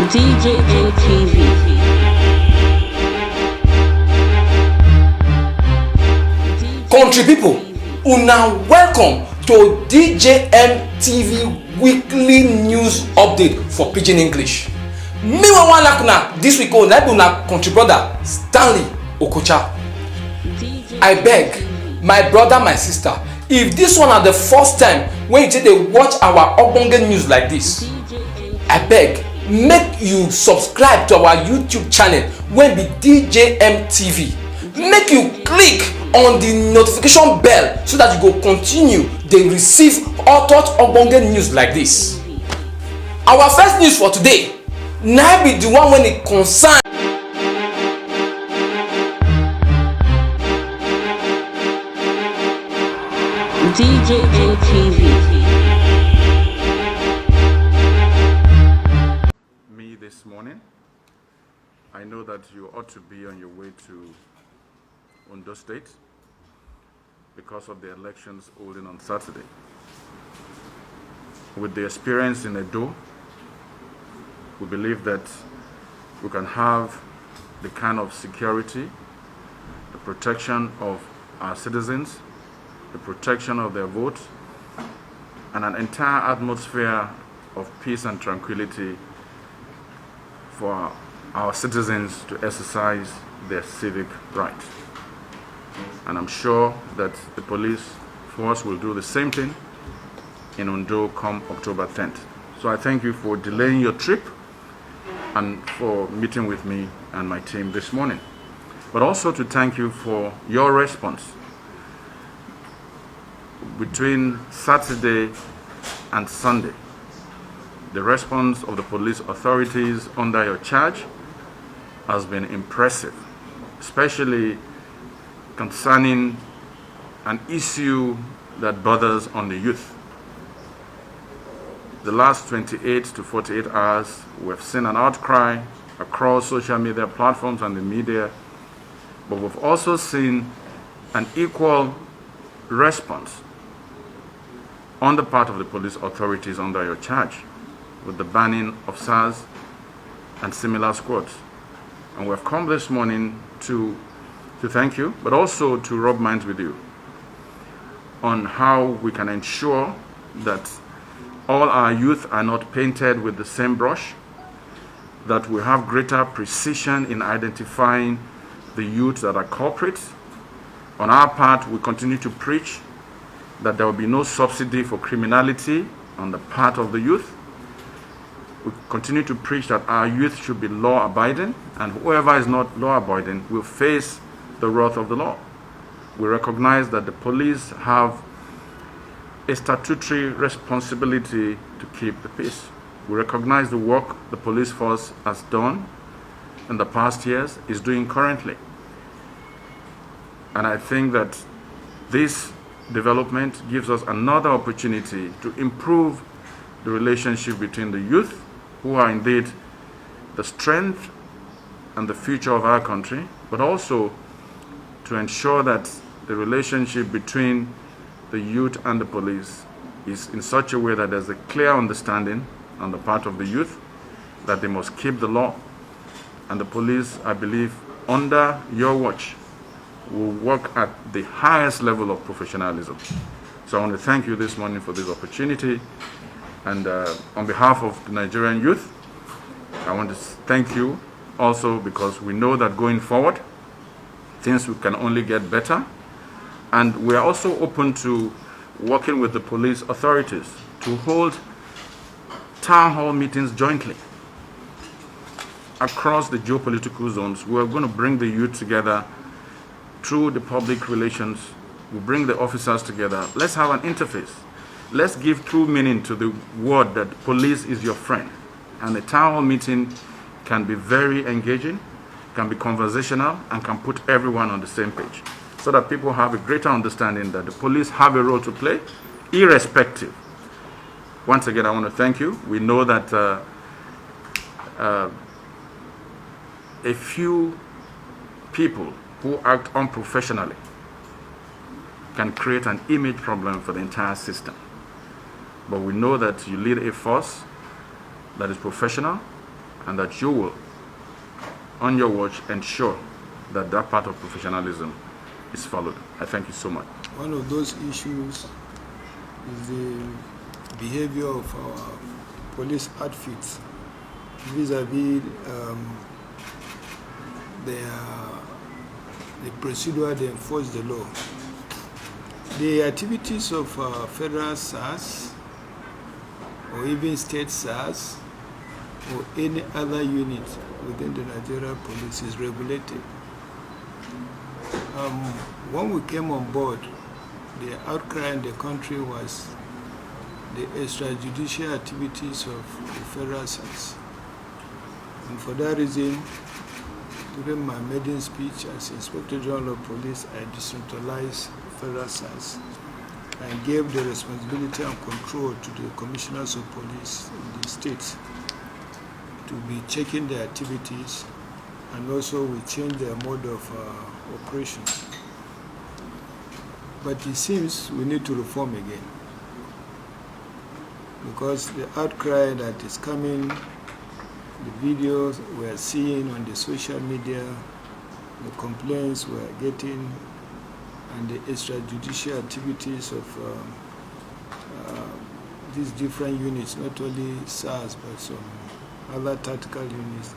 DJM TV. Country people, una welcome to DJM TV weekly news update for Pidgin English. Me wan like this week na una country brother Stanley Okocha. I beg my brother, my sister, if this one are the first time when you take dey watch our ogbonge news like this, I beg make you subscribe to our YouTube channel wey be DJM TV. Make you click on the notification bell so that you go continue dey receive hot ogbonge news like this. Our first news for today na be the one when it concern DJM TV. Me this morning, I know that you ought to be on your way to Ondo State because of the elections holding on Saturday. With the experience in Edo, we believe that we can have the kind of security, the protection of our citizens, the protection of their vote, and an entire atmosphere of peace and tranquility for our citizens to exercise their civic rights. And I'm sure that the police force will do the same thing in Ondo come October 10th. So I thank you for delaying your trip and for meeting with me and my team this morning. But also to thank you for your response. Between Saturday and Sunday, the response of the police authorities under your charge has been impressive, especially concerning an issue that bothers on the youth. The last 28 to 48 hours, we've seen an outcry across social media platforms and the media, but we've also seen an equal response on the part of the police authorities under your charge with the banning of SARS and similar squads. And we've come this morning to thank you, but also to rub minds with you on how we can ensure that all our youth are not painted with the same brush, that we have greater precision in identifying the youth that are culprits. On our part, we continue to preach that there will be no subsidy for criminality on the part of the youth. We continue to preach that our youth should be law-abiding, and whoever is not law-abiding will face the wrath of the law. We recognize that the police have a statutory responsibility to keep the peace. We recognize the work the police force has done in the past years, is doing currently. And I think that this development gives us another opportunity to improve the relationship between the youth, who are indeed the strength and the future of our country, but also to ensure that the relationship between the youth and the police is in such a way that there's a clear understanding on the part of the youth that they must keep the law. And the police, I believe, under your watch, will work at the highest level of professionalism. So I want to thank you this morning for this opportunity. And on behalf of the Nigerian youth, I want to thank you also because we know that going forward, things can only get better. And we are also open to working with the police authorities to hold town hall meetings jointly across the geopolitical zones. We are going to bring the youth together through the public relations. We bring the officers together. Let's have an interface. Let's give true meaning to the word that police is your friend. And the town hall meeting can be very engaging, can be conversational, and can put everyone on the same page so that people have a greater understanding that the police have a role to play, irrespective. Once again, I want to thank you. We know that a few people who act unprofessionally can create an image problem for the entire system. But we know that you lead a force that is professional, and that you will, on your watch, ensure that that part of professionalism is followed. I thank you so much. One of those issues is the behavior of our police outfits vis-a-vis the procedure they enforce the law. The activities of federal SARS or even state SARS or any other unit within the Nigerian police is regulated. When we came on board, the outcry in the country was the extrajudicial activities of the federal SARS. And for that reason, during my maiden speech as Inspector General of Police, I decentralized federal SARS and gave the responsibility and control to the commissioners of police in the states to be checking their activities, and also we changed their mode of operation. But it seems we need to reform again, because the outcry that is coming, the videos we are seeing on the social media, the complaints we are getting, and the extrajudicial activities of these different units, not only SARS but some other tactical units,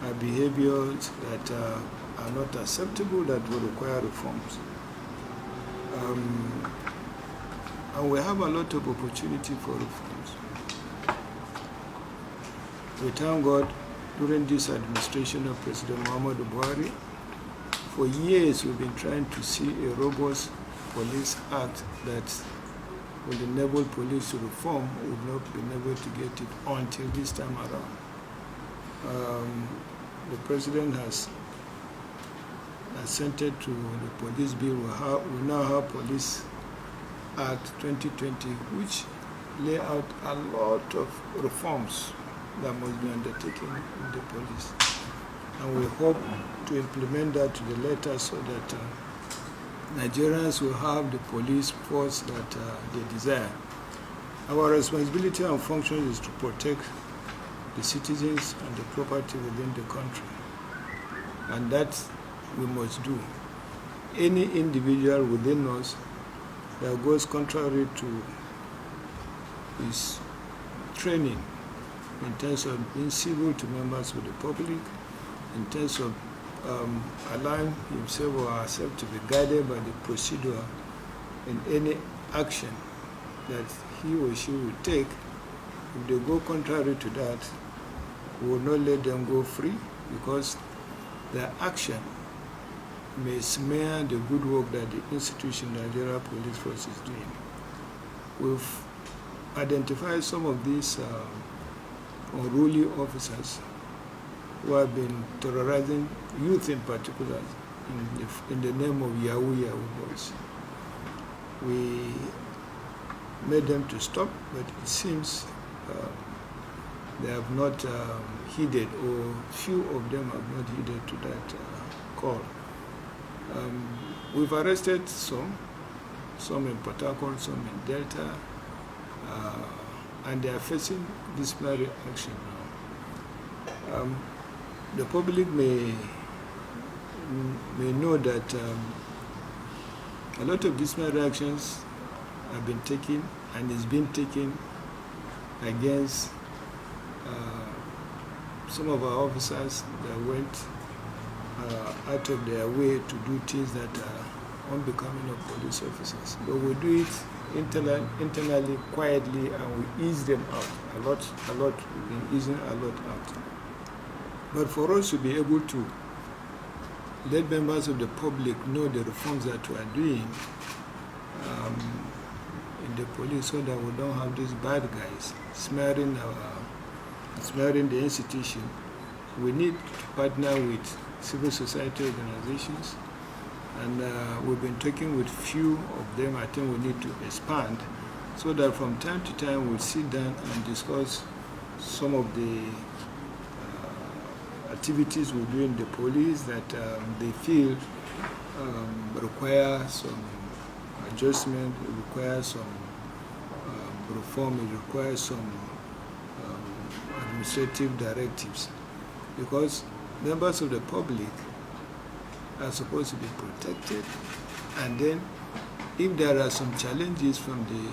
are behaviors that are not acceptable, that will require reforms. And we have a lot of opportunity for reforms. We thank God, during this administration of President Muhammadu Buhari, for years we've been trying to see a robust police act that will enable police to reform. We've not been able to get it until this time around. The President has assented to the police bill. We now have Police Act 2020, which lay out a lot of reforms that must be undertaken in the police. And we hope to implement that to the letter so that Nigerians will have the police force that they desire. Our responsibility and function is to protect the citizens and the property within the country. And that we must do. Any individual within us that goes contrary to his training in terms of being civil to members of the public, in terms of allowing himself or herself to be guided by the procedure in any action that he or she will take, if they go contrary to that, we will not let them go free, because their action may smear the good work that the institution, Nigeria Police Force, is doing. We've identified some of these unruly officers who have been terrorizing youth in particular in the name of Yahoo boys. We made them to stop, but it seems they have not heeded, or few of them have not heeded to that call. We've arrested some in Port Harcourt, some in Delta, and they are facing disciplinary action now. The public may know that a lot of disciplinary actions have been taken and is being taken against some of our officers that went out of their way to do things that are unbecoming of police officers. But we do it internally, quietly, and we ease them out. A lot, we've been easing a lot out. But for us to be able to let members of the public know the reforms that we are doing in the police, so that we don't have these bad guys smearing the institution, we need to partner with civil society organizations, and we've been talking with few of them. I think we need to expand, so that from time to time we'll sit down and discuss some of the activities we do in the police that they feel require some adjustment, it requires some reform, it requires some administrative directives, because members of the public are supposed to be protected, and then if there are some challenges from the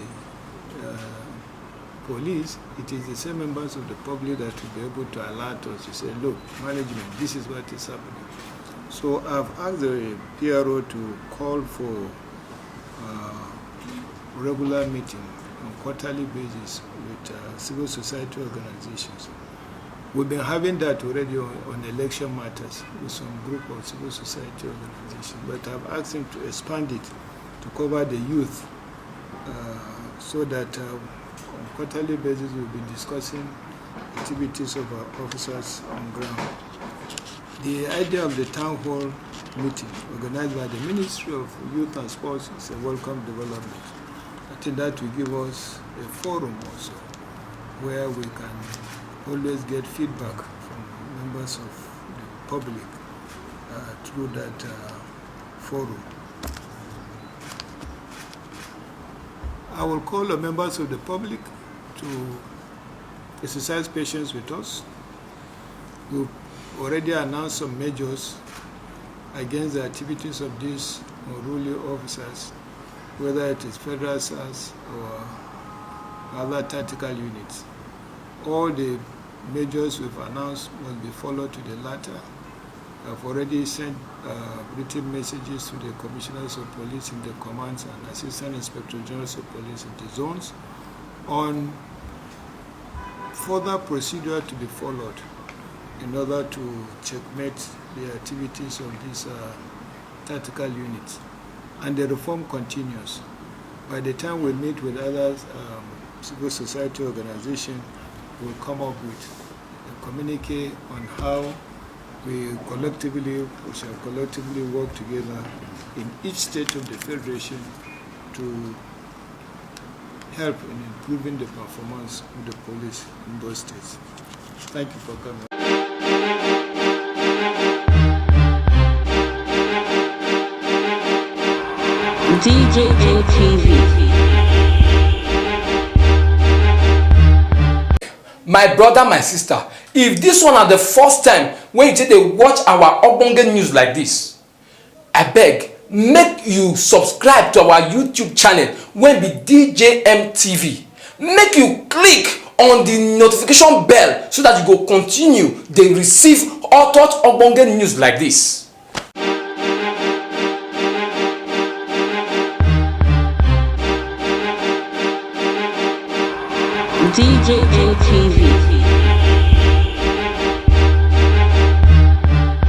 police, it is the same members of the public that will be able to alert us to say, look, management, this is what is happening. So I've asked the PRO to call for regular meeting on quarterly basis with civil society organizations. We've been having that already on election matters with some group of civil society organizations, but I've asked him to expand it to cover the youth so that on quarterly basis we'll be discussing activities of our officers on ground. The idea of the town hall meeting organized by the Ministry of Youth and Sports is a welcome development. I think that will give us a forum also where we can always get feedback from members of the public through that forum. I will call on members of the public to exercise patience with us. We've already announced some measures against the activities of these unruly officers, whether it is federal SARS or other tactical units. All the measures we've announced must be followed to the latter. I've already sent written messages to the commissioners of police in the commands and assistant inspector generals of police in the zones on further procedure to be followed in order to checkmate the activities of these tactical units. And the reform continues. By the time we meet with other civil society organizations, we'll come up with a communique on how we shall collectively work together in each state of the Federation to help in improving the performance of the police in those states. Thank you for coming. DJM TV. My brother, my sister, if this one are the first time when you take a watch our ogbonge news like this, I beg, make you subscribe to our YouTube channel when be DJM TV. Make you click on the notification bell so that you go continue to receive all ogbonge news like this. DJM TV.